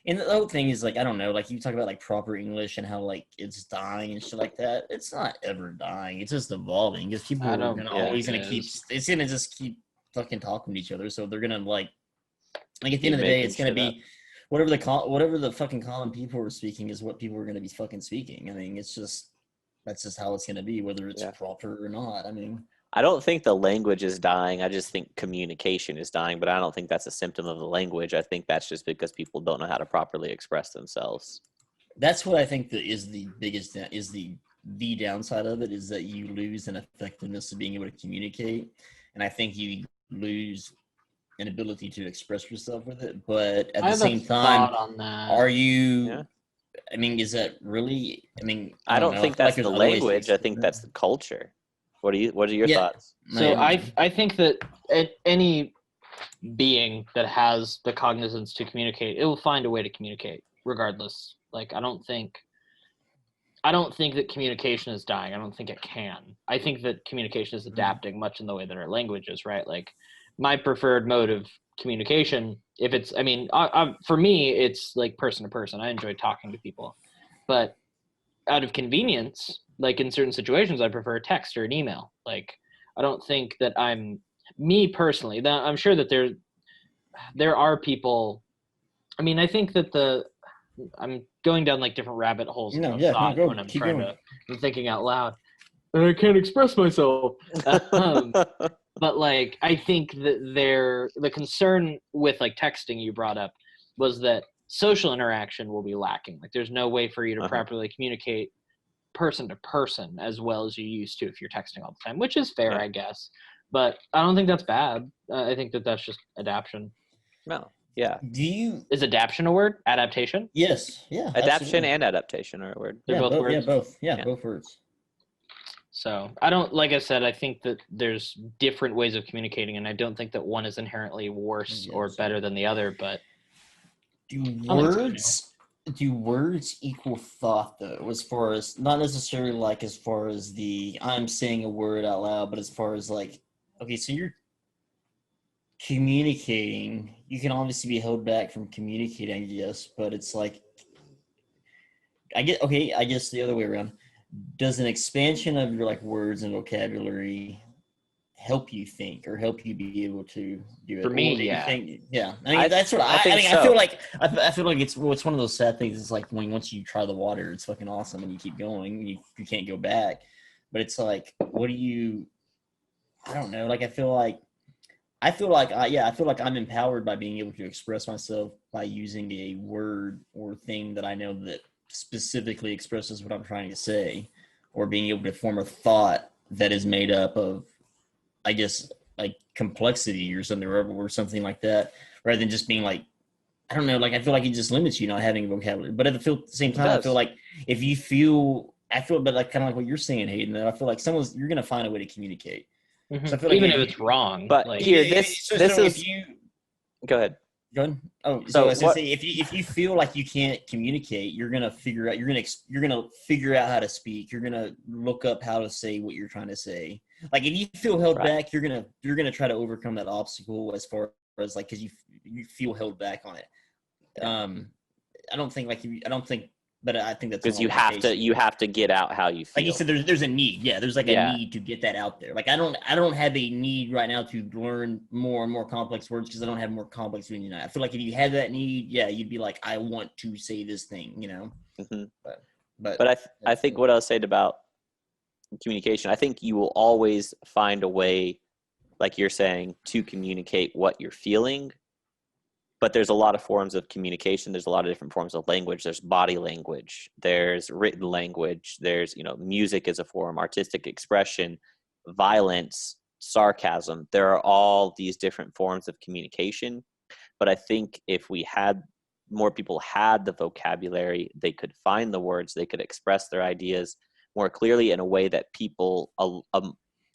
And the whole thing is like, I don't know, like you talk about like proper English and how like it's dying and shit like that. It's not ever dying. It's just evolving because people I are don't gonna think always it gonna keep. is. It's gonna just keep fucking talking to each other. So they're gonna like at the end Keep of the day, making it's gonna shit up. be whatever the fucking common people are speaking is what people are gonna be fucking speaking. I mean, that's just how it's gonna be, whether it's Yeah. proper or not. I mean, I don't think the language is dying. I just think communication is dying, but I don't think that's a symptom of the language. I think that's just because people don't know how to properly express themselves. that's what I think that is the biggest is the downside of it is that you lose an effectiveness of being able to communicate, and I think you lose an ability to express yourself with it. But at I the have a same time, thought on that. are you? Yeah. I mean, is that really? I mean, I I don't don't know. I think feel like that's there's the other ways to language. I explain think it. that's the culture. What are your Yeah. thoughts? So Yeah, I think that any being that has the cognizance to communicate, it will find a way to communicate regardless. Like I don't think that communication is dying. I don't think it can. I think that communication is adapting much in the way that our language is, right? Like my preferred mode of communication, if it's, I mean, for me, it's like person to person. I enjoy talking to people, but out of convenience, like in certain situations, I prefer a text or an email. Like I don't think that me personally, that I'm sure that there are people. I mean, I think that I'm going down like different rabbit holes No, of yeah, no, thought go, when I'm keep trying going. I'm thinking out loud. And I can't express myself. But like, I think that the concern with like texting you brought up was that social interaction will be lacking. Like, there's no way for you to properly communicate person to person as well as you used to if you're texting all the time, which is fair, Yeah. I guess. But I don't think that's bad. I think that that's just adaptation. No. Yeah. Is adaptation a word? Adaptation? Yes. Yeah. Adaptation absolutely. and adaptation are a word. They're both words. Yeah, both. Yeah, Yeah. both words. So I don't, like I said, I think that there's different ways of communicating, and I don't think that one is inherently worse or better than the other. But do words equal thought though? As far as not necessarily like as far as the I'm saying a word out loud, but as far as like, okay, so you're communicating. You can obviously be held back from communicating, I guess, but it's like I guess the other way around. Does an expansion of your like words and vocabulary help you think or help you be able to do it? For me, or do you yeah. think, yeah. I mean, that's what I I think mean. so. I feel like it's one of those sad things. It's like once you try the water, it's fucking awesome, and you keep going. You can't go back. But it's like, what do you? I don't know. Like I feel like I'm empowered by being able to express myself by using a word or thing that I know that specifically expresses what I'm trying to say, or being able to form a thought that is made up of, I guess, like complexity or something like that, rather than just being like, I don't know, like I feel like it just limits you not having a vocabulary. But at the same time, I feel like if you feel, but like kind of like what you're saying, Hayden, that I feel like you're gonna find a way to communicate. Mm-hmm. So I feel like even if it's wrong. But like, here, this is. Go ahead. Go ahead. Oh, So I was gonna say, if you feel like you can't communicate, you're gonna figure out how to speak. You're gonna look up how to say what you're trying to say. Like if you feel held back, you're gonna try to overcome that obstacle as far as like because you feel held back on it. I don't think but I think that's Because you have to get out how you feel. Like you said, there's a need. Yeah, there's like a need to get that out there. Like I don't have a need right now to learn more and more complex words because I don't have more complex words. I feel like if you had that need, yeah, you'd be like, I want to say this thing, Mm-hmm. But I think what I was saying about communication, I think you will always find a way, like you're saying, to communicate what you're feeling. But there's a lot of forms of communication. There's a lot of different forms of language. There's body language. There's written language. There's, music as a form, artistic expression, violence, sarcasm. There are all these different forms of communication. But I think if more people had the vocabulary, they could find the words, they could express their ideas more clearly in a way that people,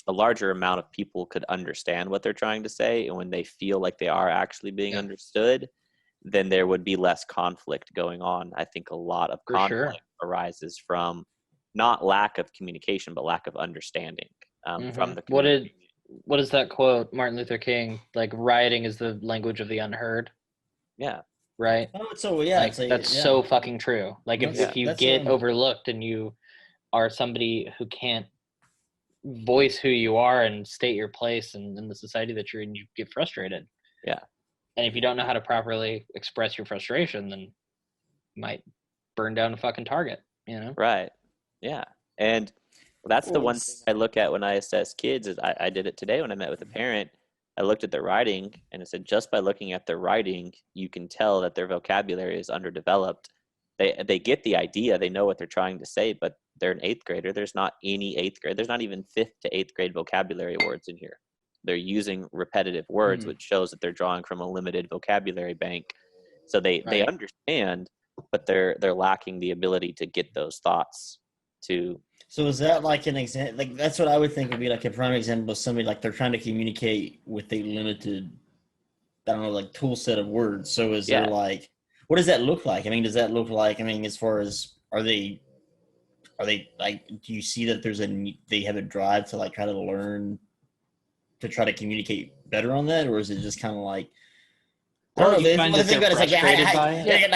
a larger amount of people could understand what they're trying to say, and when they feel like they are actually being understood, then there would be less conflict going on. I think a lot of conflict arises from not lack of communication, but lack of understanding from the community. What is that quote, Martin Luther King? Like, rioting is the language of the unheard. Yeah. right? Oh, so yeah, Like that's so fucking true. Like if you get overlooked and you are somebody who can't voice who you are and state your place in the society that you're in, you get frustrated. Yeah. And if you don't know how to properly express your frustration, then you might burn down a fucking target, you know? Right. Yeah. And that's the one thing I look at when I assess kids is I did it today when I met with a parent. I looked at their writing and I said, just by looking at their writing, you can tell that their vocabulary is underdeveloped. They get the idea, they know what they're trying to say, but they're an 8th grader. There's not any 8th grade. There's not even 5th to 8th grade vocabulary words in here. They're using repetitive words, which shows that they're drawing from a limited vocabulary bank. So they understand, but they're lacking the ability to get those thoughts to. So is that like an example? Like that's what I would think would be like a prime example of somebody like they're trying to communicate with a limited, I don't know, like tool set of words. So is there like, what does that look like? I mean, does that look like? I mean, as far as are they like? Do you see that they have a drive to like try to learn, to try to communicate better on that, or is it just kind of like? I don't know. You find that they're frustrated by it?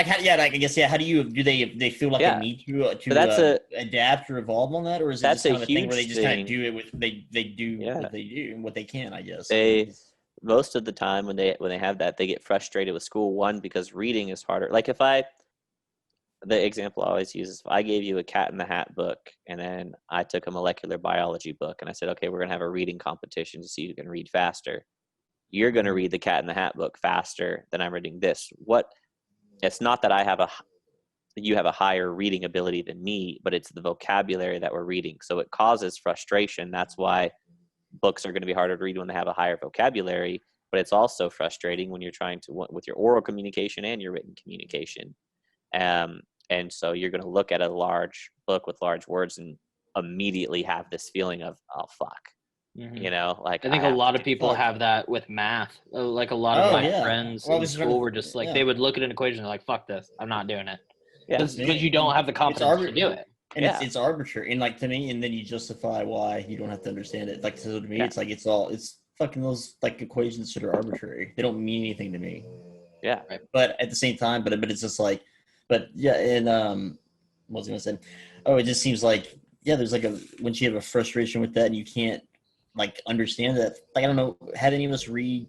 How do they feel like they need to adapt or evolve on that, or is it just kind of a thing where they just kind of do it with they do what they do and what they can? I guess most of the time when they have that, they get frustrated with school. One, because reading is harder. Like the example I always use is if I gave you a Cat in the Hat book and then I took a molecular biology book and I said, okay, we're gonna have a reading competition to see who can read faster. You're going to read the Cat in the Hat book faster than I'm reading this. It's not that you have a higher reading ability than me, but it's the vocabulary that we're reading. So it causes frustration. That's why books are going to be harder to read when they have a higher vocabulary, but it's also frustrating when you're trying to, with your oral communication and your written communication. And so you're going to look at a large book with large words and immediately have this feeling of, oh, fuck. Mm-hmm. You know, like I think a lot of people have that with math. Like a lot of my friends in school were just like, they would look at an equation and they're like, fuck this, I'm not doing it. Because you don't have the confidence to do it. And it's arbitrary. And like to me, and then you justify why you don't have to understand it. Like so to me, it's like it's fucking those like equations that are arbitrary. They don't mean anything to me. Yeah. Right. But at the same time, but it's just like, but yeah, and what was I gonna say? Oh, it just seems like there's like once you have a frustration with that and you can't like understand that, like I don't know, have any of us read,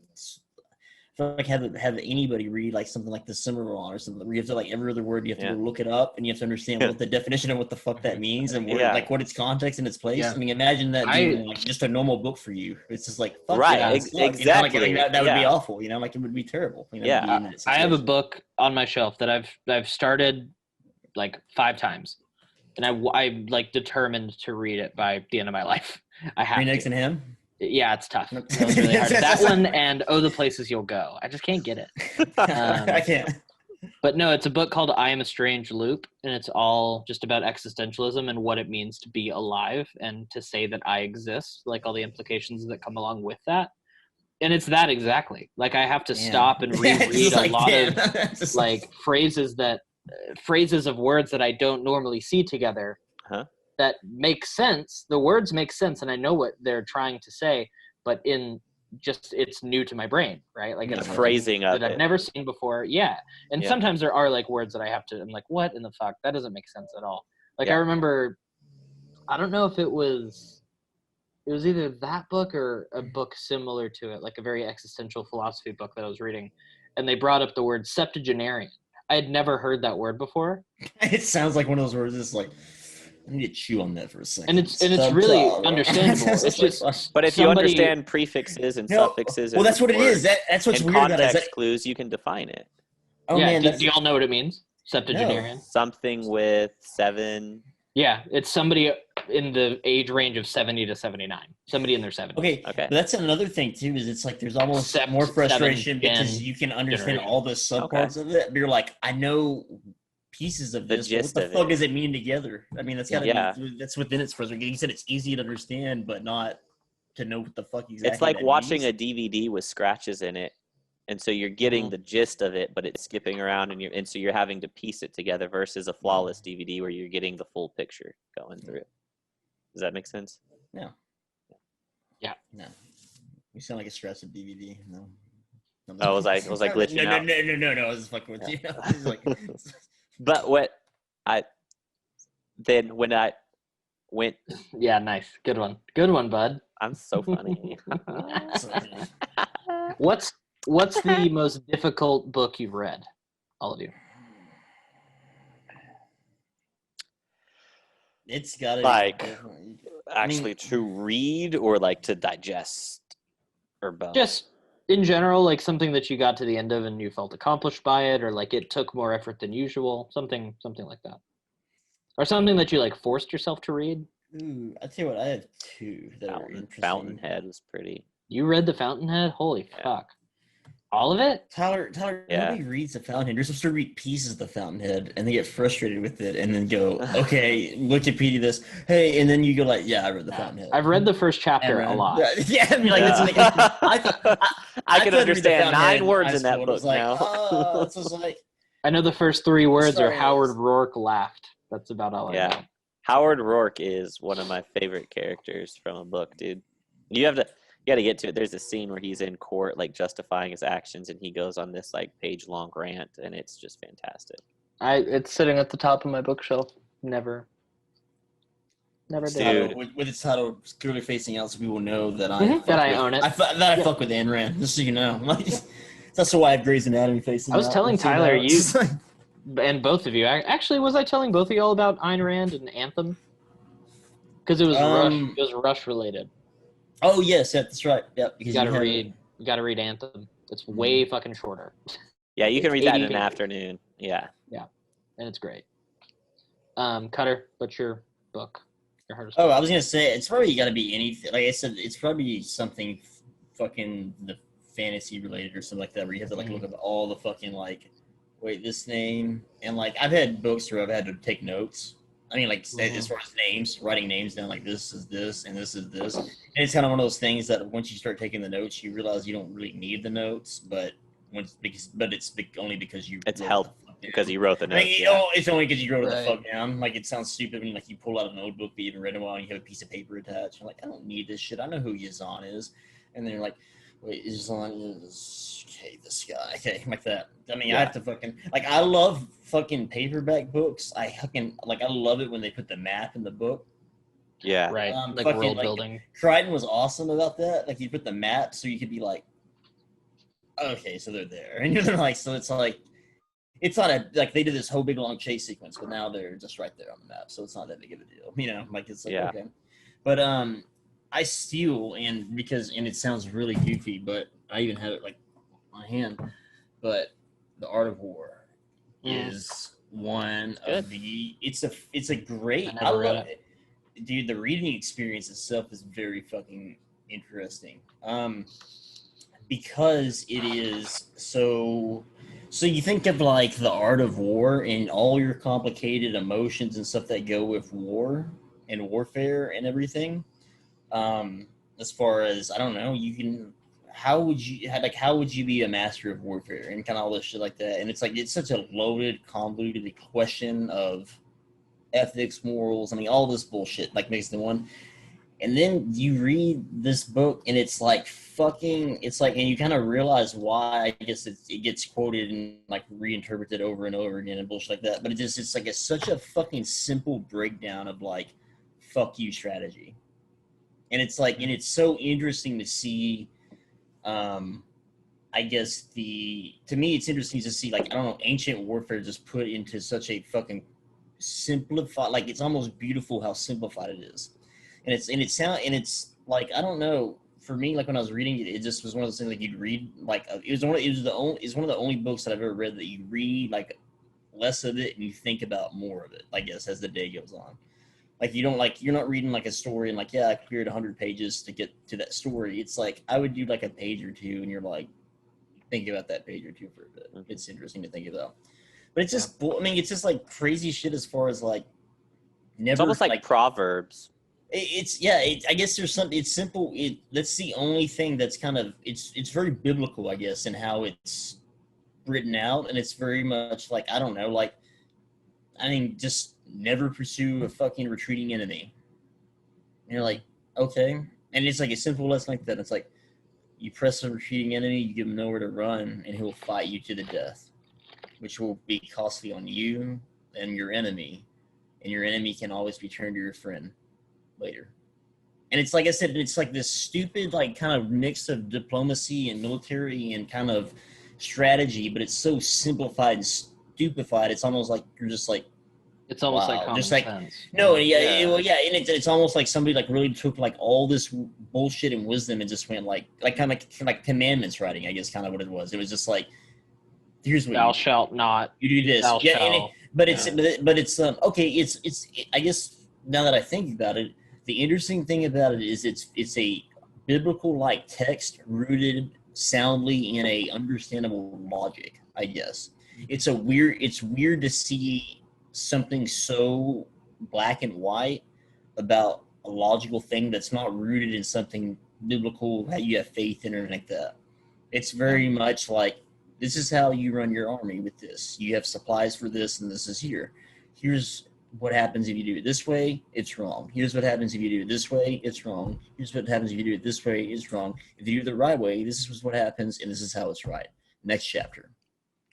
like have anybody read like something like the Cimarron or something where you have to like every other word you have to go look it up and you have to understand what the definition of what the fuck that means and like what its context and its place. I mean, imagine that being like just a normal book for you. It's just like fuck exactly. You know, like, that would be awful. You know, like it would be terrible. You know, I have a book on my shelf that I've started like 5 times, and I like determined to read it by the end of my life. I have Green Eggs and Ham? Yeah, it's tough. That was really hard. That one and Oh, the Places You'll Go. I just can't get it. I can't. But no, it's a book called I Am a Strange Loop, and it's all just about existentialism and what it means to be alive and to say that I exist, like all the implications that come along with that. And it's that exactly. Like I have to stop and reread a lot of like phrases of words that I don't normally see together. That makes sense. The words make sense, and I know what they're trying to say, but it's new to my brain, right? Like it's phrasing that I've never seen before. Yeah, and sometimes there are like words that I'm like, what in the fuck? That doesn't make sense at all. Like I remember, I don't know if it was either that book or a book similar to it, like a very existential philosophy book that I was reading, and they brought up the word septuagenarian. I had never heard that word before. It sounds like one of those words that's like, I need to chew on that for a second. And it's really understandable. It's just, but if you understand prefixes and suffixes, well, that's what it is. That's what's weird about it. Context clues, you can define it. Oh man, do y'all know what it means? Septuagenarian. No. Something with 7. Yeah, it's somebody in the age range of 70 to 79. Somebody in their 70s. Okay. But that's another thing too. Is it's like there's almost more frustration because you can understand all the subparts of it. But you're like, I know pieces of this. What the fuck does it mean together? I mean, that's gotta be that's within its frustration. You said it's easy to understand, but not to know what the fuck exactly. It's like watching a DVD with scratches in it, and so you're getting the gist of it, but it's skipping around, and so you're having to piece it together. Versus a flawless DVD where you're getting the full picture going through. Does that make sense? No. Yeah. No. You sound like a stressed DVD. No. Oh, was I glitching no, out? No, I was fucking with you. I was like, But when I went, Yeah, nice. Good one, bud. I'm so funny. What's the most difficult book you've read? All of you. it's gotta Like, be different. actually to read or like to digest or both? Just in general, like something that you got to the end of and you felt accomplished by it, or like it took more effort than usual, something like that, or something that you like forced yourself to read. Ooh, I tell you what, I have two that are interesting. Fountainhead was pretty. You read The Fountainhead? Holy Yeah. fuck! All of it? Tyler, Yeah. nobody reads The Fountainhead. You're supposed to read pieces of The Fountainhead, and they get frustrated with it, and then go, okay, Wikipedia this, hey, and then you go like, yeah, I read The Fountainhead. I've read the first chapter a lot. Yeah, I mean, like, it's like, I can tried to read The understand Fountainhead 9 words high in that school, and it book was like, now. it's just like, I know the first 3 words are Star Howard Wars. Rourke laughed. That's about all I Yeah. know. Howard Rourke is one of my favorite characters from a book, dude. You got to get to it. There's a scene where he's in court, like justifying his actions, and he goes on this like page-long rant, and it's just fantastic. It's sitting at the top of my bookshelf. Never did. Dude. With its title clearly facing out, so people know that I own it. I fuck with Ayn Rand, just so you know. Like, that's why I have Grey's Anatomy facing out. I was telling So, you Tyler, know, it's just like- and both of you. Actually, was I telling both of you all about Ayn Rand and Anthem? Because it was Rush. It was Rush related. Oh yes, that's right. Yeah, because You gotta read Anthem. It's way fucking shorter. Yeah, you can It's read that in 80 an afternoon. Yeah. And it's great. Cutter, what's your book? Your hardest Oh, book? I was gonna say it's probably got to be anything. Like I said, it's probably something fucking the fantasy related or something like that, where you have to like look up all the fucking like, wait, this name, and like I've had books where I've had to take notes. I mean, like as far as names, writing names down, like this is this and this is this, and it's kind of one of those things that once you start taking the notes, you realize you don't really need the notes, but only because you. It's helped because you wrote the notes. It's only because you wrote it the Right. fuck down. Like it sounds stupid when like you pull out a notebook that you haven't read in a while and you have a piece of paper attached. You're like, I don't need this shit. I know who Yazan is, and then you're like, wait, Yazan is this guy. Okay, like that. I mean, I have to fucking like. I love fucking paperback books. I love it when they put the map in the book. Yeah. Right. Like fucking, world like, building. Crichton was awesome about that. Like you put the map so you could be like, okay, so they're there, and you're like, so it's like. It's not like they did this whole big long chase sequence, but now they're just right there on the map, so it's not that big of a deal, you know. Like it's like okay, but I steal and it sounds really goofy, but I even have it like on my hand. But The Art of War is one of the. It's a great. I love it, dude. The reading experience itself is very fucking interesting. Because it is so you think of like The Art of War and all your complicated emotions and stuff that go with war and warfare and everything. As far as I don't know, how would you be a master of warfare and kind of all this shit like that? And it's like it's such a loaded, convoluted question of ethics, morals. I mean, all this bullshit like makes the one. And then you read this book and it's like and you kind of realize why I guess it gets quoted and like reinterpreted over and over again and bullshit like that. But it's like such a fucking simple breakdown of like fuck you strategy. And it's like, and it's so interesting to see, I guess to me, it's interesting to see like, I don't know, ancient warfare just put into such a fucking simplified, like it's almost beautiful how simplified it is. And it's like I don't know. For me, like when I was reading it, it just was one of those things like you'd read like it's one of the only books that I've ever read that you read like less of it and you think about more of it. I guess as the day goes on, like you're not reading like a story and like I cleared 100 pages to get to that story. It's like I would do like a page or two and you're like thinking about that page or two for a bit. It's interesting to think about, but it's just it's just like crazy shit as far as like never. It's almost like Proverbs. I guess there's something. It's simple. That's the only thing that's kind of it's very biblical, I guess, in how it's written out, and it's very much like I don't know, like I mean, just never pursue a fucking retreating enemy. And you're like, okay, and it's like a simple lesson like that. It's like, You press a retreating enemy, you give him nowhere to run, and he'll fight you to the death, which will be costly on you and your enemy. And your enemy can always be turned to your friend later. And it's like I said, it's like this stupid, like kind of mix of diplomacy and military and kind of strategy, but it's so simplified and stupefied. It's almost like you're just like, It's almost like wow, common just like sense. no, yeah, Yeah. well, yeah, and it's almost like somebody like really took like all this bullshit and wisdom and just went like kind of like commandments writing, I guess, kind of what it was. It was just like, here's what Thou you do. shalt not. You do this, Thou yeah, and shalt. but it's okay. It's I guess now that I think about it, the interesting thing about it is it's a biblical like text rooted soundly in a understandable logic. I guess it's weird to see something so black and white about a logical thing that's not rooted in something biblical that you have faith in or like that. It's very much like, this is how you run your army with this. You have supplies for this, and this is here. Here's what happens if you do it this way, it's wrong. Here's what happens if you do it this way, it's wrong. Here's what happens if you do it this way, it's wrong. If you do it the right way, this is what happens, and this is how it's right. Next chapter.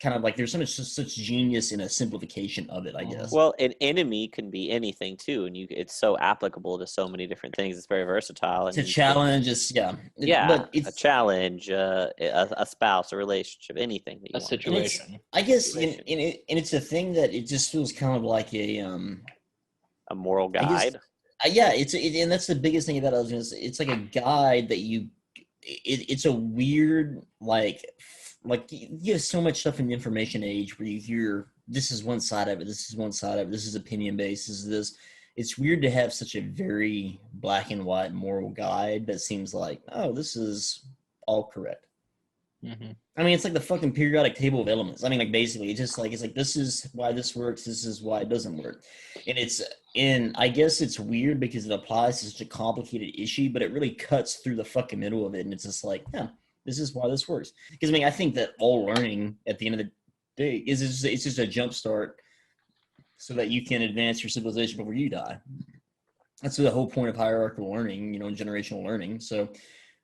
Kind of like there's such genius in a simplification of it, I guess. Well, an enemy can be anything too, and it's so applicable to so many different things. It's very versatile. It's a challenge. But it's a challenge, a spouse, a relationship, anything that you want. Situation. I guess, and it's a thing that it just feels kind of like a moral guide. And that's the biggest thing about it. I was gonna say, it's like a guide that it's a weird like you have so much stuff in the information age where you hear this is one side of it, this is one side of it, this is opinion based, this is this. It's weird to have such a very black and white moral guide that seems like, oh, this is all correct. Mm-hmm. I mean, it's like the fucking periodic table of elements. I mean, like basically, it's like this is why this works, this is why it doesn't work, and I guess it's weird because it applies to such a complicated issue, but it really cuts through the fucking middle of it, and it's just like, yeah, this is why this works. Because I mean, I think that all learning at the end of the day it's just a jump start so that you can advance your civilization before you die. That's the whole point of hierarchical learning, generational learning. So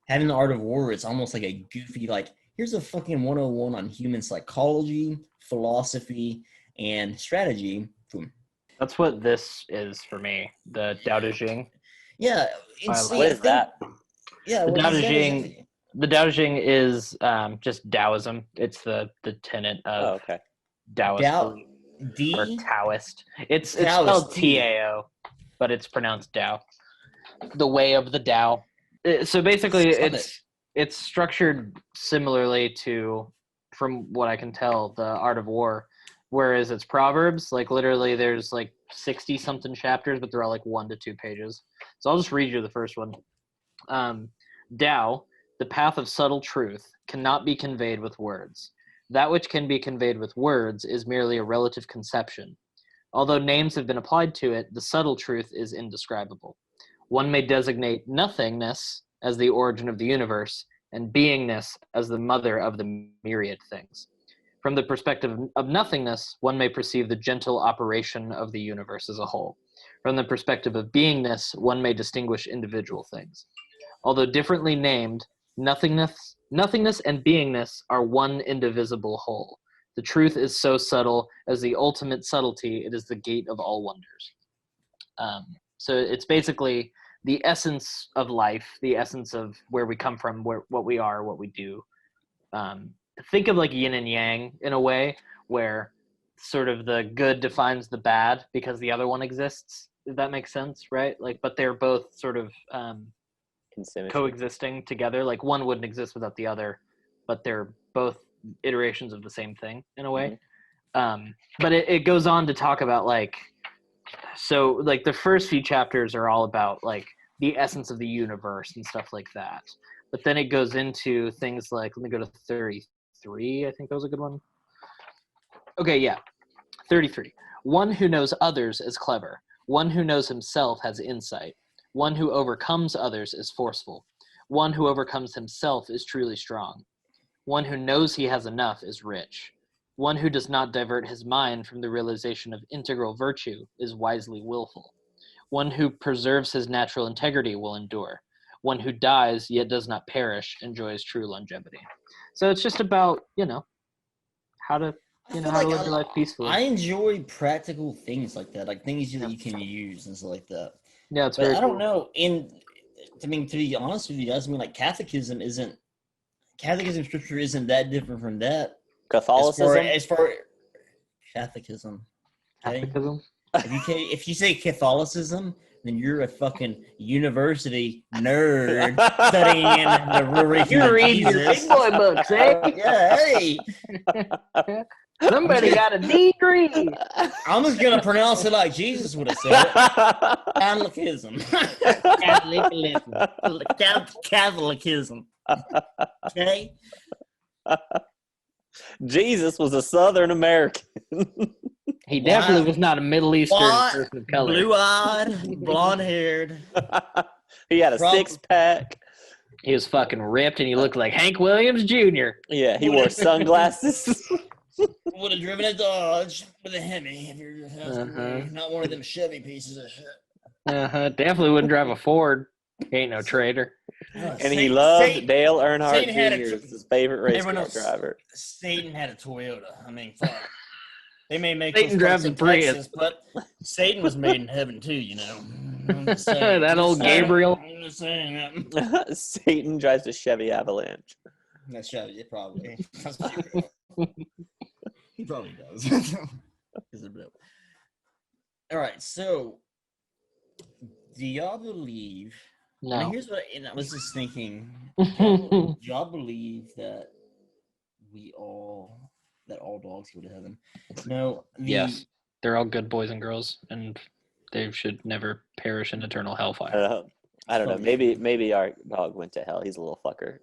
having the art of war, it's almost like a goofy, like, here's a fucking 101 on human psychology, philosophy, and strategy. Boom. That's what this is for me, the Tao Te Ching. Yeah. What is that? Yeah. The Tao Te Ching. The Tao Te Ching is just Taoism. It's the tenet of Taoist or Taoist. It's spelled Tao, but it's pronounced Tao. The way of the Tao. So basically, it's structured similarly to, from what I can tell, the Art of War. Whereas it's Proverbs, like literally there's like 60 something chapters, but they're all like 1 to 2 pages. So I'll just read you the first one. Tao, the path of subtle truth, cannot be conveyed with words. That which can be conveyed with words is merely a relative conception. Although names have been applied to it, the subtle truth is indescribable. One may designate nothingness as the origin of the universe, and beingness as the mother of the myriad things. From the perspective of nothingness, one may perceive the gentle operation of the universe as a whole. From the perspective of beingness, one may distinguish individual things. Although differently named, nothingness and beingness are one indivisible whole. The truth is so subtle as the ultimate subtlety, it is the gate of all wonders. So it's basically the essence of life, the essence of where we come from, what we are, what we do. Think of like yin and yang in a way, where sort of the good defines the bad because the other one exists, if that makes sense, right? Like, but they're both sort of coexisting together. Like one wouldn't exist without the other, but they're both iterations of the same thing in a way. Mm-hmm. But it goes on to talk about like, so like the first few chapters are all about like the essence of the universe and stuff like that. But then it goes into things like, let me go to 33. I think that was a good one. Okay, yeah. 33. One who knows others is clever. One who knows himself has insight. One who overcomes others is forceful. One who overcomes himself is truly strong. One who knows he has enough is rich. One who does not divert his mind from the realization of integral virtue is wisely willful. One who preserves his natural integrity will endure. one who dies yet does not perish enjoys true longevity. So it's just about, how to how to live your life peacefully. I enjoy practical things like that, like things that you can use and stuff like that. Yeah, it's but very I don't cool. know. To be honest with you guys, like Catholicism scripture isn't that different from that. Catholicism? As far Catechism. Okay? Catholicism? If you say Catholicism, then you're a fucking university nerd studying the religion of reading your Jesus. big boy books, eh? Yeah, hey. Somebody got a degree. I'm just gonna pronounce it like Jesus would have said it. Catholicism. Catholicism. Okay. Jesus was a Southern American. He definitely was not a Middle Eastern person of color. Blue-eyed, blonde-haired. He had a six-pack. He was fucking ripped, and he looked like Hank Williams Jr. Yeah, he wore sunglasses. Would have driven a Dodge with a Hemi if you're not one of them Chevy pieces of shit. Definitely wouldn't drive a Ford. He ain't no traitor. And he loved Dale Earnhardt Jr. as his favorite race car driver. Satan had a Toyota. I mean, fuck. They may make Satan drives a Prius, but Satan was made in heaven too, that old Gabriel. I'm just saying that. Satan drives a Chevy Avalanche. That's Chevy, probably. He probably does. All right, so do y'all believe? No. I mean, here's what I was just thinking. Do y'all believe that all dogs go to heaven? No. Yes, they're all good boys and girls, and they should never perish in eternal hellfire. I don't know. Maybe our dog went to hell. He's a little fucker.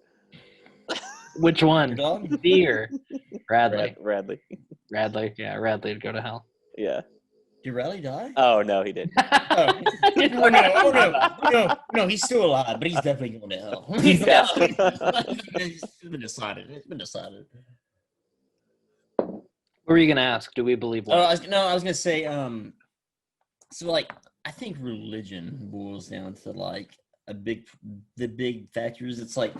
Which one? Dog? Deer. Radley. Radley. Yeah, Radley would go to hell. Yeah. Did Radley die? Oh no, he didn't. No, he's still alive, but he's definitely going to hell. Yeah. It's been decided. What were you gonna ask? Do we believe what? I was gonna say, so like I think religion boils down to like the big factors. It's like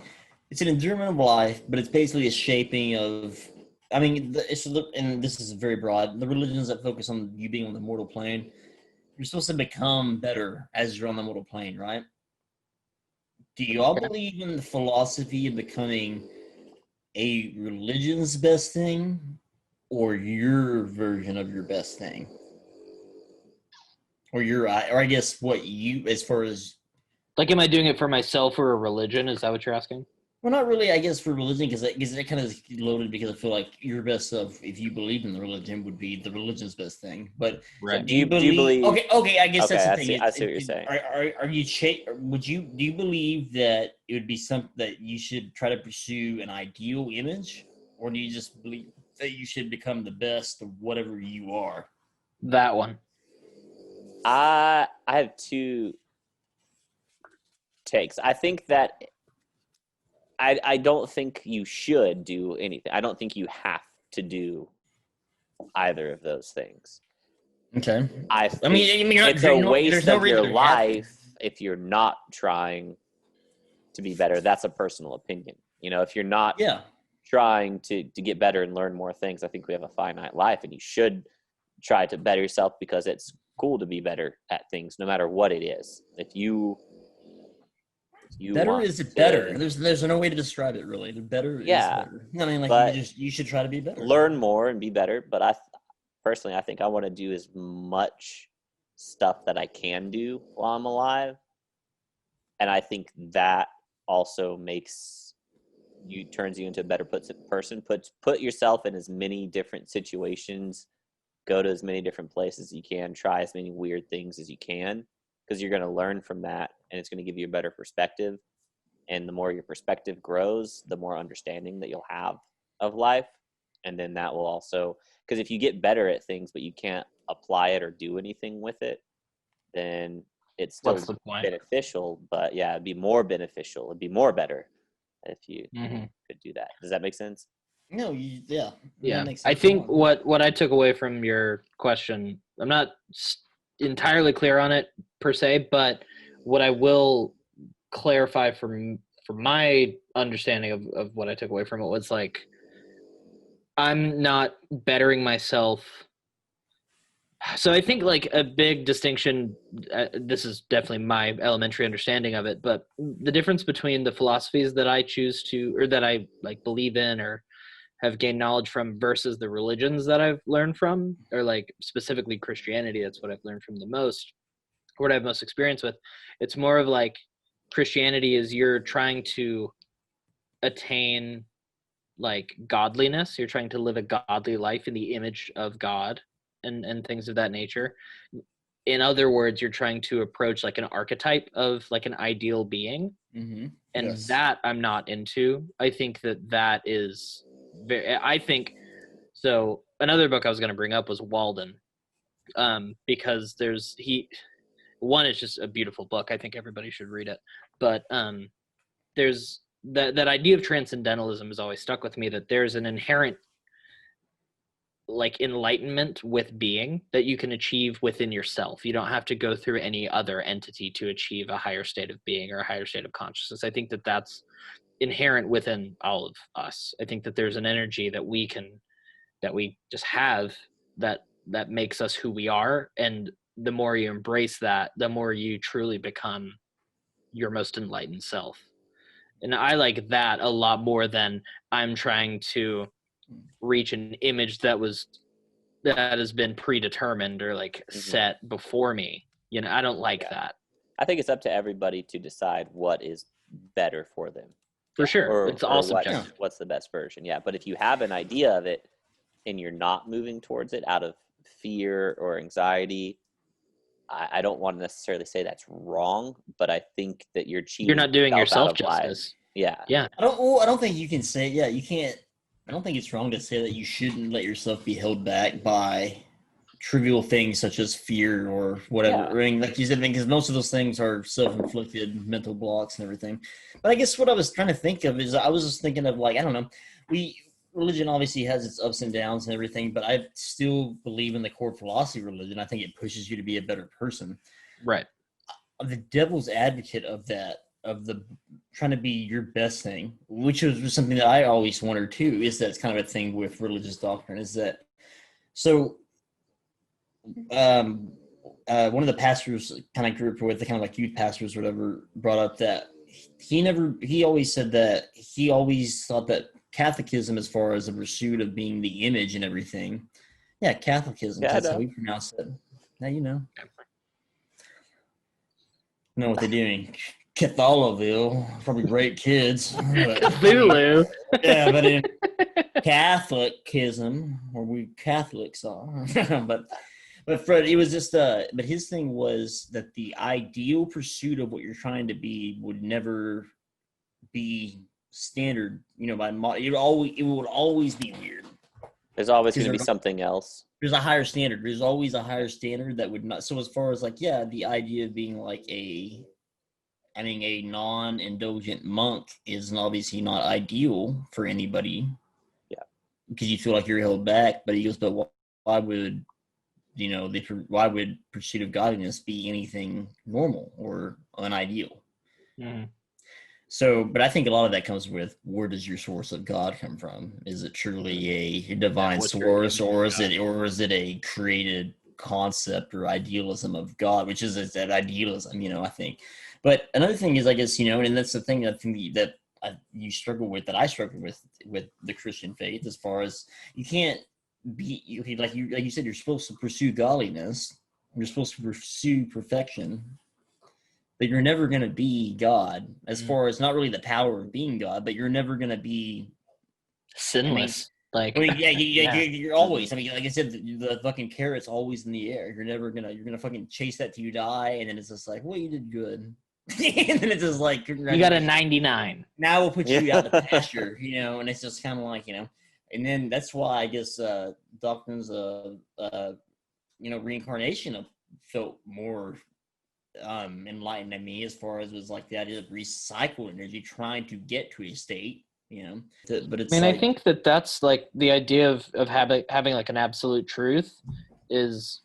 it's an enduring of life, but it's basically a shaping of. I mean, and this is very broad. The religions that focus on you being on the mortal plane, you're supposed to become better as you're on the mortal plane, right? Do you all believe in the philosophy of becoming a religion's best thing, or your version of your best thing, or I guess what you, as far as like, am I doing it for myself or a religion? Is that what you're asking? Well, not really, I guess, for religion, because that kind of is loaded, because I feel like your best stuff, if you believe in the religion, would be the religion's best thing. But right. Do you believe? Okay, I guess that's the thing. I see what you're saying. Do you believe that it would be something that you should try to pursue an ideal image, or do you just believe that you should become the best of whatever you are? That one. I have two takes. I think that I don't think you should do anything. I don't think you have to do either of those things. Okay. I mean it's a waste of your life if you're not trying to be better. That's a personal opinion. If you're not trying to get better and learn more things, I think we have a finite life, and you should try to better yourself because it's cool to be better at things, no matter what it is. If you better is better. There's no way to describe it, really. The better is better. I mean, like, you should try to be better. Learn more and be better. But I think I want to do as much stuff that I can do while I'm alive. And I think that also turns you into a better person. Put yourself in as many different situations, go to as many different places as you can, try as many weird things as you can, because you're going to learn from that, and it's going to give you a better perspective. And the more your perspective grows, the more understanding that you'll have of life. And then that will also, because if you get better at things, but you can't apply it or do anything with it, then it's still beneficial. But yeah, it'd be more beneficial. It'd be more better if you could do that. Does that make sense? No, yeah. I think what I took away from your question, I'm not entirely clear on it per se, but what I will clarify from my understanding of what I took away from it was like, I'm not bettering myself. So I think like a big distinction, this is definitely my elementary understanding of it, but the difference between the philosophies that I choose to, or that I like believe in or have gained knowledge from versus the religions that I've learned from, or like specifically Christianity, that's what I've learned from the most, or what I have most experience with. It's more of like Christianity is you're trying to attain like godliness. You're trying to live a godly life in the image of God and things of that nature. In other words, you're trying to approach like an archetype of like an ideal being. Mm-hmm. And Yes. that I'm not into. I think that is very, I think, so another book I was going to bring up was Walden, because one is just a beautiful book. I think everybody should read it. But there's that idea of transcendentalism has always stuck with me, that there's an inherent like enlightenment with being that you can achieve within yourself. You don't have to go through any other entity to achieve a higher state of being or a higher state of consciousness. I think that that's inherent within all of us. I think that there's an energy that we just have that makes us who we are, and the more you embrace that, the more you truly become your most enlightened self. And I like that a lot more than I'm trying to reach an image that has been predetermined or like set before me. You know, I don't like that. I think it's up to everybody to decide what is better for them. For sure. It's all subjective. What's the best version. Yeah. But if you have an idea of it and you're not moving towards it out of fear or anxiety, I don't want to necessarily say that's wrong, but I think that you're cheating. You're not doing yourself justice. Yeah. Yeah. I don't think you can say, you can't. I don't think it's wrong to say that you shouldn't let yourself be held back by trivial things such as fear or whatever. Yeah. I mean, like you said, because most of those things are self-inflicted mental blocks and everything. But I guess what I was trying to think of is I was just thinking of like, I don't know, religion obviously has its ups and downs and everything, but I still believe in the core philosophy of religion. I think it pushes you to be a better person. Right. The devil's advocate of that, of the trying to be your best thing, which was something that I always wondered too, is that it's kind of a thing with religious doctrine, is that one of the pastors kind of grew up with, the kind of like youth pastors or whatever, brought up that he always said that he always thought that Catholicism, as far as the pursuit of being the image and everything, Catholicism, that's how we pronounce it. Now you know. Know what they're doing. Catholicville, probably great kids. Cthulhu. Yeah, but in Catholicism, where we Catholics are, but Fred, it was just but his thing was that the ideal pursuit of what you're trying to be would never be standard. You know, it would always be weird. There's always going to be something else. There's a higher standard. There's always a higher standard that would not. So as far as like, the idea of being like a non-indulgent monk is obviously not ideal for anybody. Yeah. Because you feel like you're held back. But he goes, but why would pursuit of godliness be anything normal or unideal? Mm-hmm. So, but I think a lot of that comes with, where does your source of God come from? Is it truly a divine source, or is it a created concept or idealism of God, which is that idealism, I think. But another thing is, I guess, and that's the thing that you struggle with, that I struggle with the Christian faith, as far as you can't be, like you said, you're supposed to pursue godliness, you're supposed to pursue perfection, but you're never going to be God, as far as not really the power of being God, but you're never going to be sinless. You're always, like I said, the fucking carrot's always in the air. You're never going to, you're going to fucking chase that till you die. And then it's just like, well, you did good. And then it's just like, you got a 99. Now we'll put you out to pasture, and it's just kind of like, and then that's why I guess doctrines of, reincarnation felt more enlightened to me, as far as was like the idea of recycled energy, trying to get to a state, but it's, I think that's like the idea of having like an absolute truth is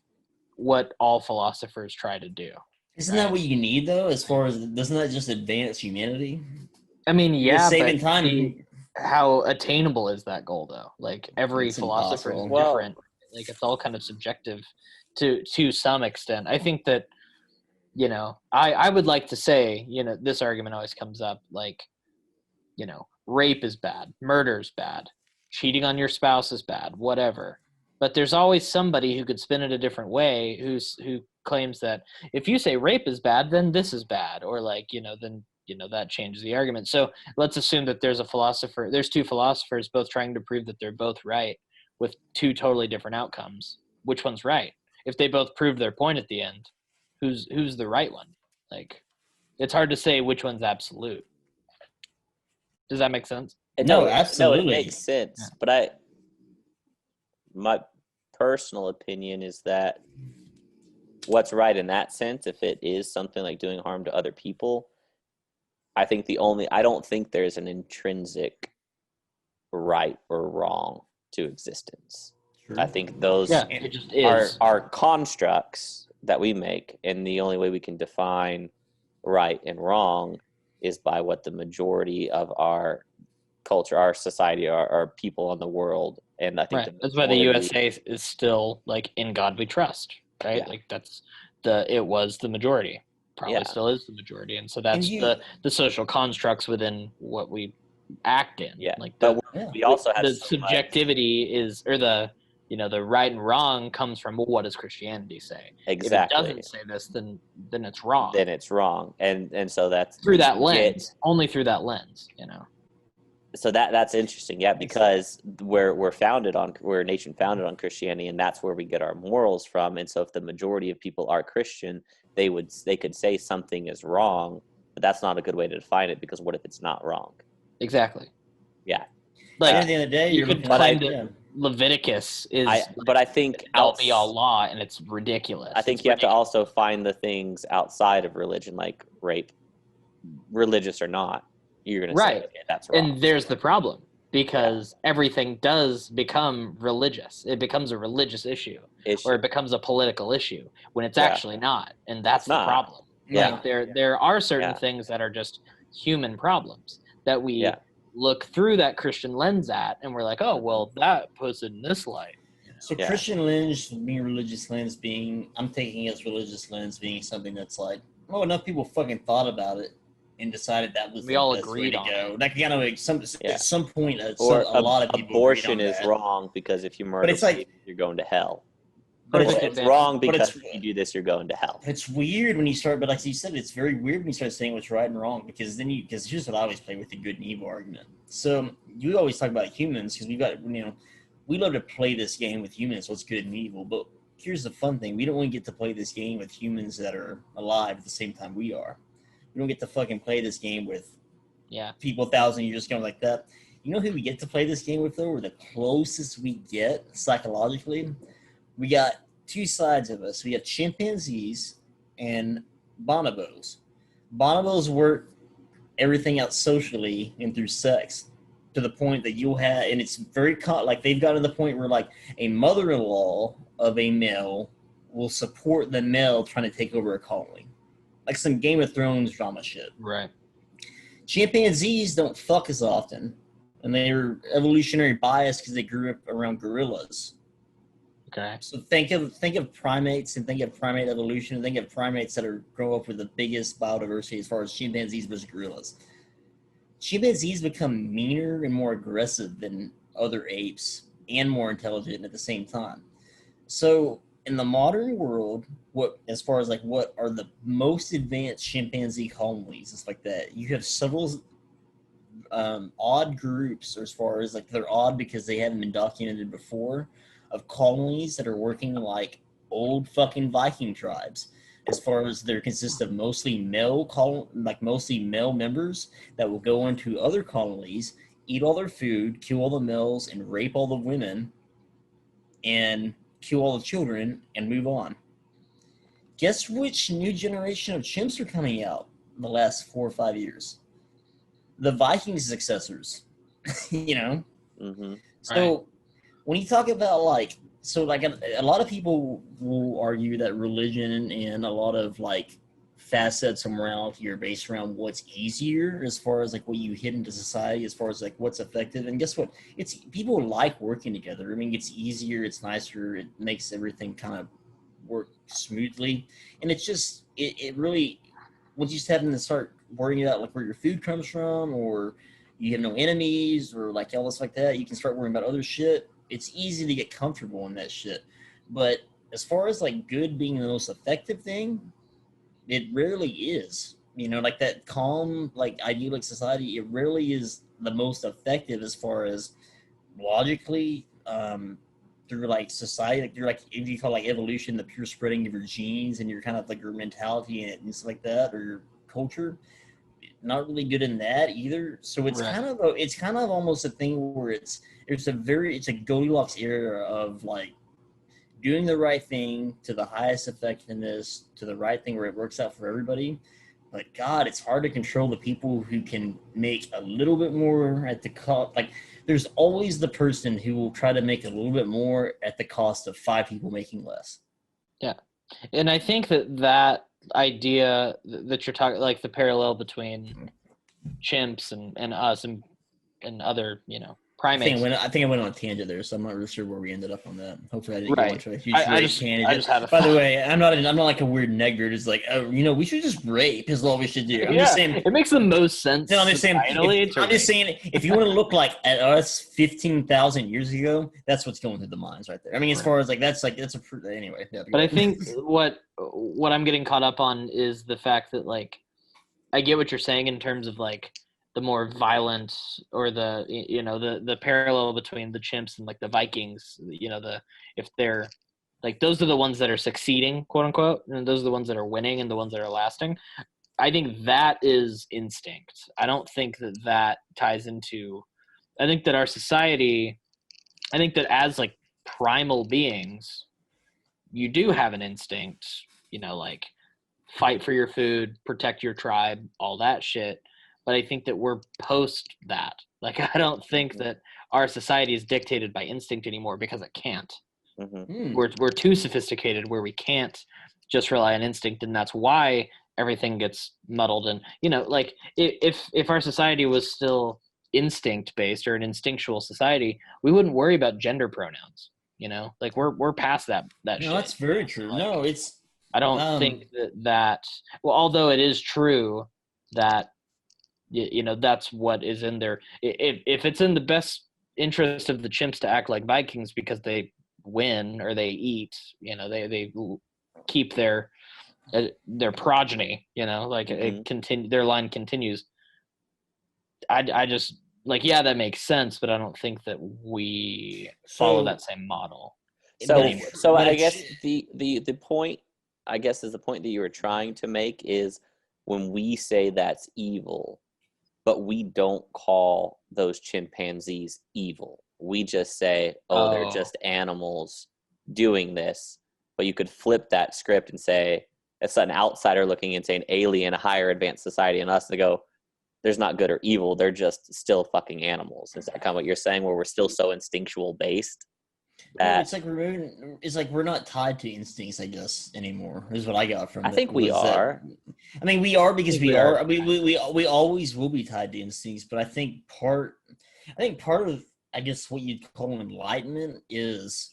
what all philosophers try to do. Isn't that what you need though? As far as doesn't that just advance humanity? I mean, Because yeah, saving but time. how attainable is that goal though? Like every It's philosopher is impossible. Well, different. Like it's all kind of subjective to some extent. I think that, you know, I would like to say, you know, this argument always comes up, like, you know, rape is bad, murder is bad, cheating on your spouse is bad, whatever. But there's always somebody who could spin it a different way who claims that if you say rape is bad, then this is bad, or like, you know, then, you know, that changes the argument. So let's assume that there's two philosophers both trying to prove that they're both right with two totally different outcomes. Which one's right? If they both prove their point at the end, who's the right one? Like, it's hard to say which one's absolute. Does that make sense? No, No, it absolutely. makes sense. Yeah. But my personal opinion is that what's right in that sense, if it is something like doing harm to other people, I don't think there's an intrinsic right or wrong to existence. True. I think those It just is. are constructs that we make, and the only way we can define right and wrong is by what the majority of our culture, our society, our people in the world, and I think That's why the USA is still like in God we trust, right? Yeah. Like it was the majority, probably still is the majority, and so that's the social constructs within what we act in. Yeah, like but we also have the subjectivity is, or the, you know, the right and wrong comes from, well, what does Christianity say? Exactly. If it doesn't say this, then it's wrong. Then it's wrong, and so that's through that lens, only through that lens, you know. So that's interesting, yeah, because we're a nation founded on Christianity, and that's where we get our morals from. And so, if the majority of people are Christian, they could say something is wrong, but that's not a good way to define it, because what if it's not wrong? Exactly. Yeah. Like at the end of the day, you could claim that Leviticus is but I think all be all law, and it's ridiculous. I think you have to also find the things outside of religion, like rape, religious or not. You're going to say, okay, that's wrong. And there's the problem, because everything does become religious. It becomes a religious issue. Or it becomes a political issue when it's actually not. And that's the problem. Yeah. Like there are certain things that are just human problems that we look through that Christian lens at, and we're like, oh, well, that puts it in this light. So Christian lens being religious lens being, I'm taking as religious lens being something that's like, oh, enough people fucking thought about it and decided that was we the all best agreed way to on go. it. Like, you know, at some point, a lot of people abortion is wrong because if you murder, but it's like, you're going to hell. But it's wrong because if you do this, you're going to hell. It's weird when you start, but like you said, it's very weird when you start saying what's right and wrong, because here's what I always play with the good and evil argument. So you always talk about humans, because we love to play this game with humans, what's good and evil, but here's the fun thing. We don't want to get to play this game with humans that are alive at the same time we are. We don't get to fucking play this game with people 1,000 years ago like that. You know who we get to play this game with, though? Or the closest we get psychologically? We got two sides of us. We got chimpanzees and bonobos. Bonobos work everything out socially and through sex, to the point that you'll have, and it's very like they've gotten to the point where like a mother-in-law of a male will support the male trying to take over a colony, like some Game of Thrones drama shit. Right. Chimpanzees don't fuck as often, and they're evolutionary biased because they grew up around gorillas. Okay. So think of primates, and think of primate evolution, and think of primates that grow up with the biggest biodiversity as far as chimpanzees versus gorillas. Chimpanzees become meaner and more aggressive than other apes, and more intelligent at the same time. So in the modern world, as far as like what are the most advanced chimpanzee colonies, it's like that. You have several odd groups, or as far as like they're odd because they haven't been documented before, of colonies that are working like old fucking Viking tribes. As far as they consist of mostly male members that will go into other colonies, eat all their food, kill all the males, and rape all the women, and kill all the children, and move on. Guess which new generation of chimps are coming out in the last 4 or 5 years? The Viking successors. You know? Mm-hmm. So when you talk about a lot of people will argue that religion and a lot of like facets of morality are based around what's easier as far as like what you hit into society, as far as like what's effective. And guess what? It's people like working together. I mean, it's easier, it's nicer, it makes everything kind of work smoothly. And it's just it really, once you start having to start worrying about like where your food comes from, or you have no enemies, or like all this like that, you can start worrying about other shit. It's easy to get comfortable in that shit. But as far as like good being the most effective thing, it rarely is. You know, like that calm, like idyllic society, it rarely is the most effective as far as logically, through like society, like you're like, if you call like evolution the pure spreading of your genes and your kind of like your mentality and stuff like that, or your culture, not really good in that either. So it's Right. it's kind of almost a thing where it's a Goldilocks era of like doing the right thing to the highest effectiveness, to the right thing where it works out for everybody. But God, it's hard to control the people who can make a little bit more at the cost. Like, there's always the person who will try to make a little bit more at the cost of 5 people making less. Yeah. And I think that idea that you're talking, like the parallel between chimps and us and other, primates. I think I went on a tangent there, so I'm not really sure where we ended up on that. Hopefully, I didn't go Right. into a huge I rape just tangent. had a By the way, I'm not like a weird nerd. It's like, oh, we should just rape is all we should do. I'm just saying. It makes the most sense. No, I'm just saying. If you want to look like at us 15,000 years ago, that's what's going through the minds right there. I mean, as far as like that's anyway. Yeah, but I think what I'm getting caught up on is the fact that, like, I get what you're saying in terms of like the more violent, or the parallel between the chimps and like the Vikings, if they're like, those are the ones that are succeeding, quote unquote, and those are the ones that are winning and the ones that are lasting. I think that is instinct. I don't think that ties into, I think that our society, I think that as like primal beings, you do have an instinct, like fight for your food, protect your tribe, all that shit. But I think that we're post that. Like, I don't think that our society is dictated by instinct anymore, because it can't. Mm-hmm. We're too sophisticated where we can't just rely on instinct, and that's why everything gets muddled. And like, if our society was still instinct based, or an instinctual society, we wouldn't worry about gender pronouns. Like, we're past that no, shit. that's very true. Like, No, it's I don't think that well, although it is true that that's what is in there. If it's in the best interest of the chimps to act like Vikings because they win or they eat, they keep their progeny, like it continue, their line continues. I just like, yeah, that makes sense, but I don't think that we follow that same model. So I guess the point, I guess, is the point that you were trying to make is, when we say that's evil, but we don't call those chimpanzees evil. We just say, they're just animals doing this. But you could flip that script and say, it's an outsider looking and saying alien, a higher advanced society, and us to go, there's not good or evil. They're just still fucking animals. Is that kind of what you're saying, where we're still so instinctual based? It's like we're not tied to instincts, I guess, anpart is what I got from it. I think we are. I mean, we are, because we are. I mean, we always will be tied to instincts, but I think part of, I guess, what you'd call enlightenment is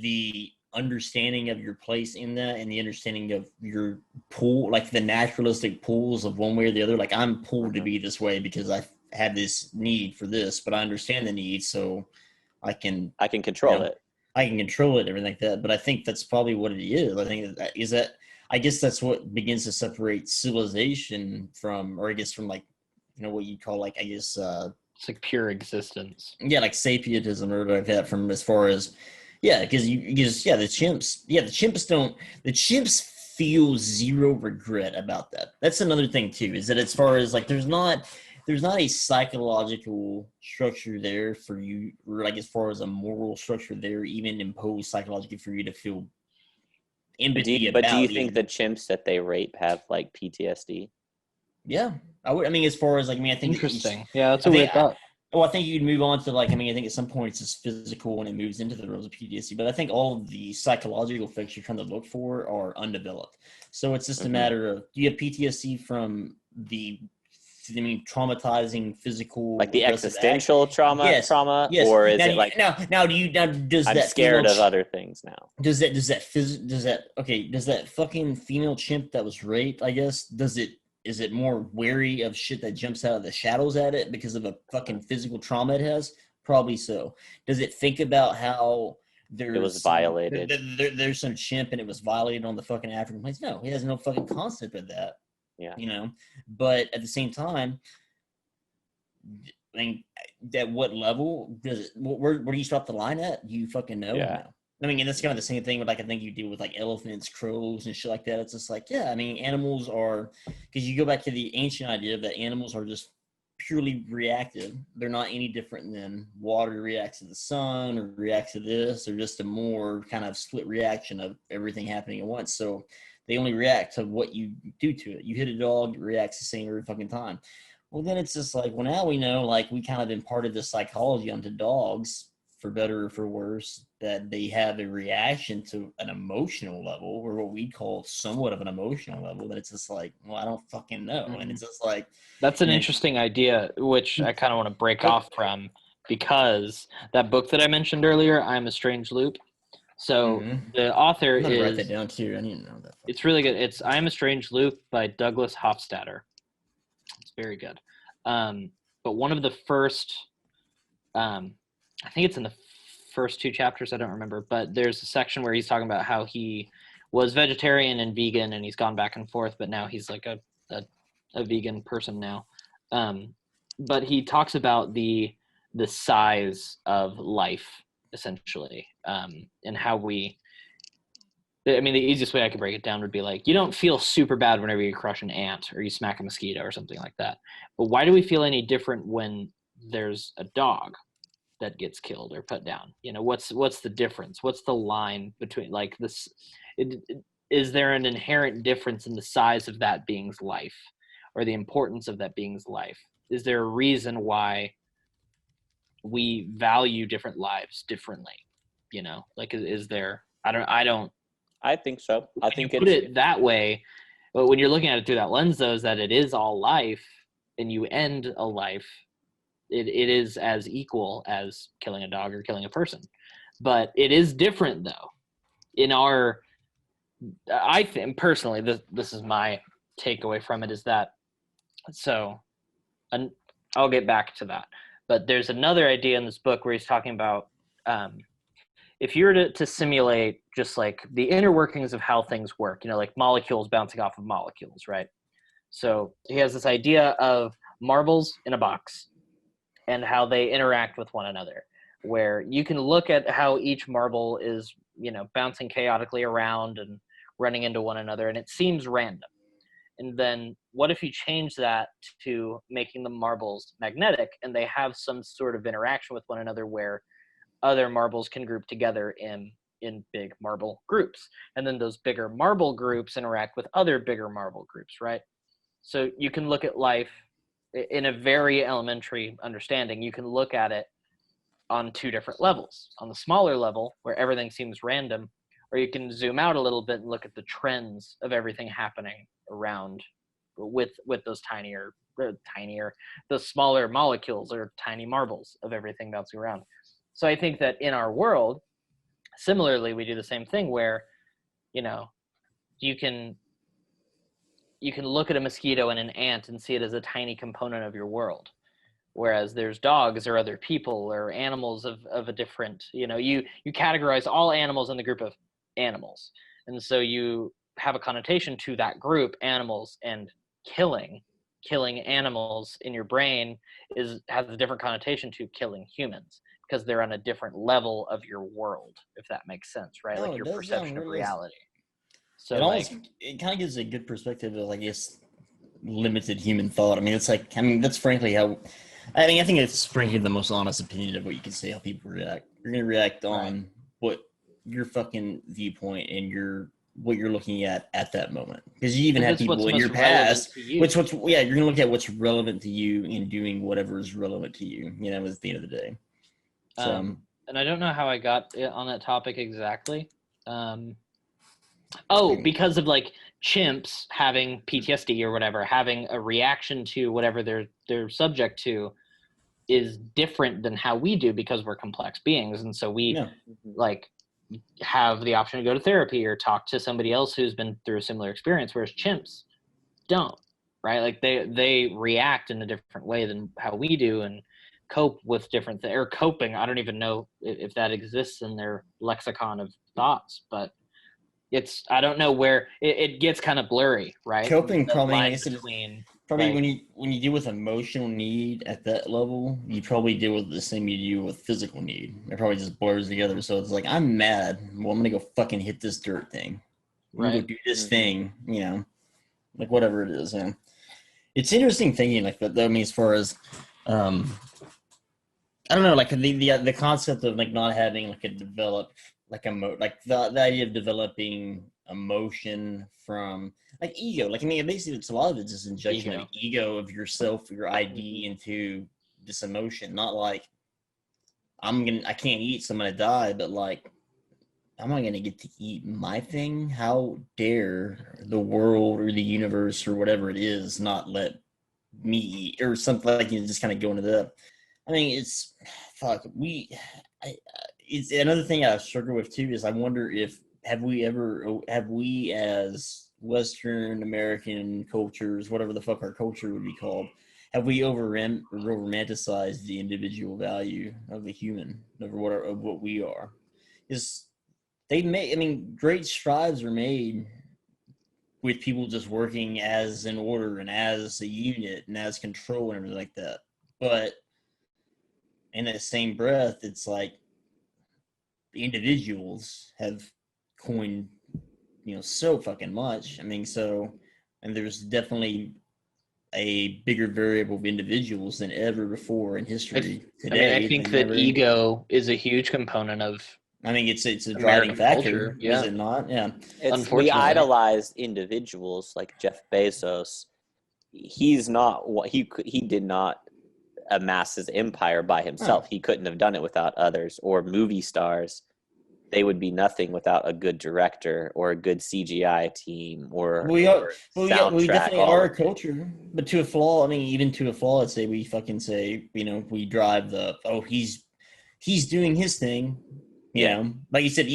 the understanding of your place in that, and the understanding of your pull, like the naturalistic pulls of one way or the other. Like, I'm pulled to be this way because I have this need for this, but I understand the need, so I can control it. I can control it, everything like that. But I think that's probably what it is. I think that I guess that's what begins to separate civilization from, or I guess from, like, what you call, like, I guess it's like pure existence. Yeah, like sapietism or like that, from as far as the chimps feel zero regret about that. That's another thing too, is that as far as like there's not a psychological structure there for you, or like as far as a moral structure there, even imposed psychologically for you to feel empathy. But do you think the chimps that they rape have like PTSD? Yeah, I would. I mean, as far as like, I think interesting. Yeah, that's a weird thought. Well, I think you'd move on to like, I mean, I think at some point it's just physical when it moves into the realms of PTSD, but I think all of the psychological effects you're trying to look for are undeveloped. So it's just a matter of, do you have PTSD from traumatizing physical, like the aggressive existential act? trauma, Yes. or is Now, it like does I'm that scared female of other things now? does that fucking female chimp that was raped, I guess, is it more wary of shit that jumps out of the shadows at it because of a fucking physical trauma it has? Probably so. Does it think about how It was violated. there's some chimp and it was violated on the fucking African plains? No, he has no fucking concept of that. Yeah. But at the same time, I mean, at what level does it? Where do you stop the line at? You fucking know. Yeah. No. I mean, and that's kind of the same thing with like I think you do with like elephants, crows, and shit like that. It's just like, yeah, I mean, animals are, because you go back to the ancient idea that animals are just purely reactive. They're not any different than water reacts to the sun or reacts to this. They're just a more kind of split reaction of everything happening at once. So they only react to what you do to it. You hit a dog, it reacts the same every fucking time. Well, then it's just like, well, now we know, like, we kind of imparted the psychology onto dogs, for better or for worse, that they have a reaction to an emotional level, or what we call somewhat of an emotional level, that it's just like, well, I don't fucking know. Mm-hmm. And it's just like... That's an interesting idea, which I kind of want to break off from, because that book that I mentioned earlier, I'm a Strange Loop. So the author I'm gonna is... write that down, too. I need to know that. It's really good. It's I'm a Strange Loop by Douglas Hofstadter. It's very good. But one of the first, I think it's in the first 2 chapters, I don't remember, but there's a section where he's talking about how he was vegetarian and vegan and he's gone back and forth, but now he's like a vegan person now. But he talks about the size of life, essentially, and how the easiest way I could break it down would be like, you don't feel super bad whenever you crush an ant or you smack a mosquito or something like that. But why do we feel any different when there's a dog that gets killed or put down? What's the difference? What's the line between like this? Is there an inherent difference in the size of that being's life or the importance of that being's life? Is there a reason why we value different lives differently? Like, is there, I think so. I think put it that way, but when you're looking at it through that lens, though, is that it is all life, and you end a life, it is as equal as killing a dog or killing a person. But it is different, though. I think personally, this is my takeaway from it, is that, so, and I'll get back to that. But there's another idea in this book where he's talking about, if you were to simulate just like the inner workings of how things work, like molecules bouncing off of molecules, right? So he has this idea of marbles in a box and how they interact with one another, where you can look at how each marble is, bouncing chaotically around and running into one another, and it seems random. And then what if you change that to making the marbles magnetic and they have some sort of interaction with one another where other marbles can group together in big marble groups, and then those bigger marble groups interact with other bigger marble groups, right? So you can look at life in a very elementary understanding. You can look at it on 2 different levels. On the smaller level, where everything seems random, or you can zoom out a little bit and look at the trends of everything happening around with those those smaller molecules or tiny marbles of everything bouncing around. So I think that in our world, similarly, we do the same thing where, you can look at a mosquito and an ant and see it as a tiny component of your world. Whereas there's dogs or other people or animals of a different, you categorize all animals in the group of animals. And so you have a connotation to that group, animals, and killing animals in your brain has a different connotation to killing humans, because they're on a different level of your world, if that makes sense, right? No, like your perception of reality. So it kind of gives a good perspective of, I guess, limited human thought. I mean, that's frankly how, I think it's frankly the most honest opinion of what you can say, how people react. You're going to react on what your fucking viewpoint and your what you're looking at that moment. Because you even have That's what's people in your most relevant past, to you. you're gonna look at what's relevant to you and doing whatever is relevant to you. You know, at the end of the day. So. And I don't know how I got on that topic exactly. Because of like chimps having PTSD or whatever, having a reaction to whatever they're subject to is different than how we do because we're complex beings, and so we like have the option to go to therapy or talk to somebody else who's been through a similar experience, whereas chimps don't, right? Like they react in a different way than how we do and cope with different things, or coping. I don't even know if that exists in their lexicon of thoughts, but I don't know where it gets kind of blurry, right? Coping The probably line makes it between probably like, when you deal with emotional need at that level, you probably deal with the same you do with physical need. It probably just blurs together. So it's like, I'm mad. Well, I'm gonna go fucking hit this dirt thing. I'm gonna right. go do this thing. You know, like whatever it is. Yeah. It's interesting thinking like that. Though, I mean, as far as I don't know, like the concept of like not having like a developed like the idea of developing emotion from like ego. Like I mean, basically, it's a lot of it's just injection of ego of yourself, your ID into this emotion. Not like I can't eat, so I'm gonna die, but like am I gonna get to eat my thing? How dare the world or the universe or whatever it is not let me eat or something like just kind of go into that. I mean, it's fuck. It's another thing I struggle with too. Is I wonder if have we as Western American cultures, whatever the fuck our culture would be called, have we over romanticized the individual value of the human of what we are? Is great strides are made with people just working as an order and as a unit and as control and everything like that, but in that same breath, it's like the individuals have coined, so fucking much. I mean, and there's definitely a bigger variable of individuals than ever before in history today. I think that ego is a huge component of. I mean, it's a driving American factor, culture, yeah. Is it not? Yeah. We idolize individuals like Jeff Bezos. He's not what he did not amass his empire by himself. He couldn't have done it without others. Or movie stars, they would be nothing without a good director or a good CGI team or soundtrack. We definitely are a culture, but to a flaw. I mean, even to a flaw, let's say we fucking say, we drive he's doing his thing. You know, like you said,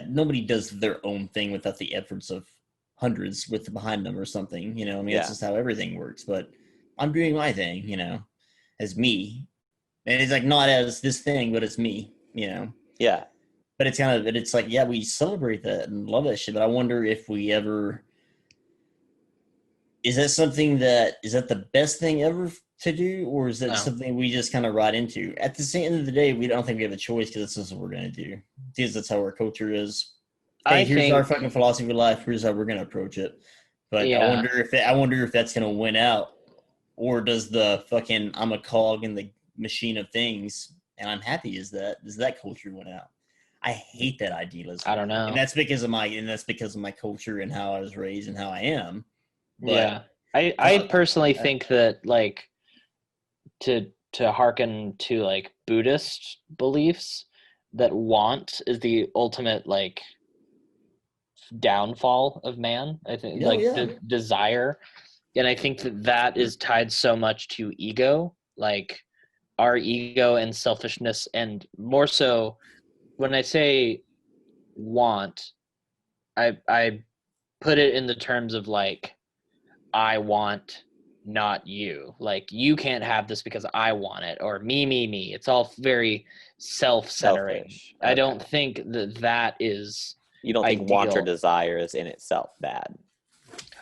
nobody does their own thing without the efforts of hundreds behind them or something. I mean, that's just how everything works. But I'm doing my thing, as me, and it's like not as this thing, but it's me, Yeah. But it's like, we celebrate that and love that shit. But I wonder if we ever is that the best thing ever to do, or is that something we just kind of ride into? At the end of the day, we don't think we have a choice because that's what we're going to do. Because that's how our culture is. Hey, here's our fucking philosophy of life. Here's how we're going to approach it. But I wonder if that's going to win out, or does the fucking I'm a cog in the machine of things and I'm happy does that culture win out? I hate that idealism. I don't know, and that's because of my culture and how I was raised and how I am. But, I personally think that like to hearken to like Buddhist beliefs, that want is the ultimate like downfall of man. I think the desire, and I think that is tied so much to ego, like our ego and selfishness, and more so when I say want, I put it in the terms of like I want, not you. Like you can't have this because I want it, or me. It's all very self-centering. Selfish. Okay. I don't think that is. You don't think want or desire is in itself bad?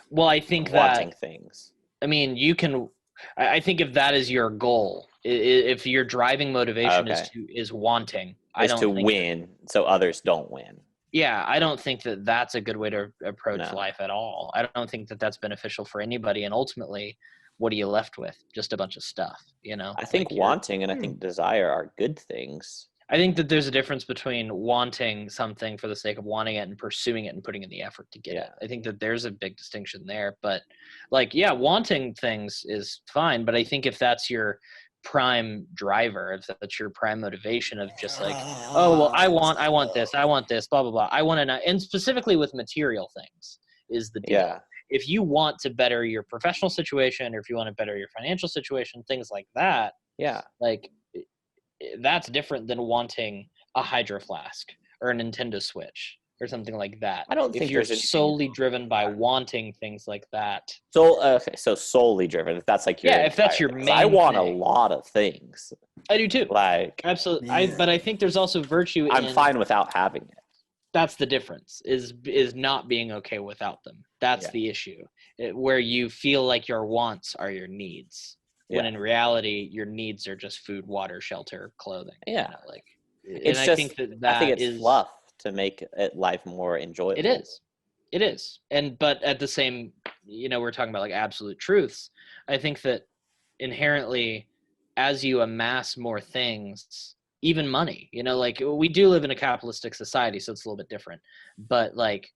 Well, I think wanting things. I mean, you can. I think if that is your goal, if your driving motivation is wanting, I don't think win, so others don't win. Yeah, I don't think that that's a good way to approach life at all. I don't think that that's beneficial for anybody. And ultimately, what are you left with? Just a bunch of stuff, I think wanting and I think desire are good things. I think that there's a difference between wanting something for the sake of wanting it and pursuing it and putting in the effort to get it. I think that there's a big distinction there. But like, yeah, wanting things is fine. But I think if that's your prime driver, if that's your prime motivation of just like, oh, well, I want this, blah, blah, blah. I want to know. And specifically with material things is the deal. Yeah. If you want to better your professional situation or if you want to better your financial situation, things like that, Yeah. like, that's different than wanting a Hydro Flask or a Nintendo Switch or something like that. I don't think if you're there's anything solely driven by wanting things like that. So okay, so solely driven. If that's like your if that's your desire. 'Cause main I want thing. a lot of things. I do too. Like Absolutely. Yeah. But I think there's also virtue I'm in fine without having it. that's the difference is not being okay without them. That's the issue. Where you feel like your wants are your needs. When in reality, your needs are just food, water, shelter, clothing. Yeah. Like, It's and just, I think that I think it's is fluff to make life more enjoyable. It is. But at the same, we're talking about like absolute truths. I think that inherently, as you amass more things, even money, like we do live in a capitalistic society, so it's a little bit different. But like,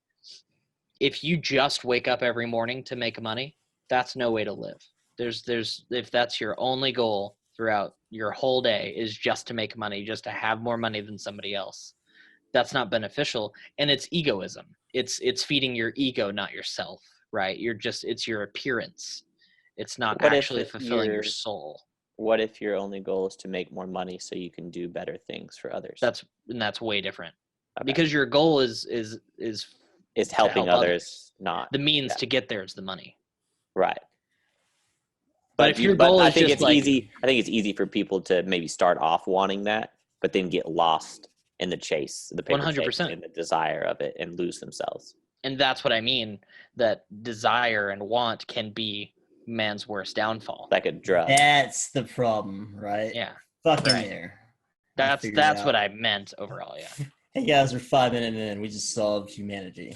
if you just wake up every morning to make money, that's no way to live. If that's your only goal throughout your whole day is just to make money, just to have more money than somebody else, that's not beneficial. And it's egoism. It's feeding your ego, not yourself, right? It's your appearance. It's not actually fulfilling your soul. What if your only goal is to make more money so you can do better things for others? That's way different. Okay. Because your goal is helping help others, not the means to get there is the money. Right. But if your goal is just like, easy. I think it's easy for people to maybe start off wanting that, but then get lost in the chase, the paper 100%, chase, and the desire of it, and lose themselves. And that's what I mean. That desire and want can be man's worst downfall. Like a drug. That's the problem, right? Yeah. Fucking right. there. That's what I meant overall. Yeah. Hey guys, we're 5 minutes in. We just solved humanity.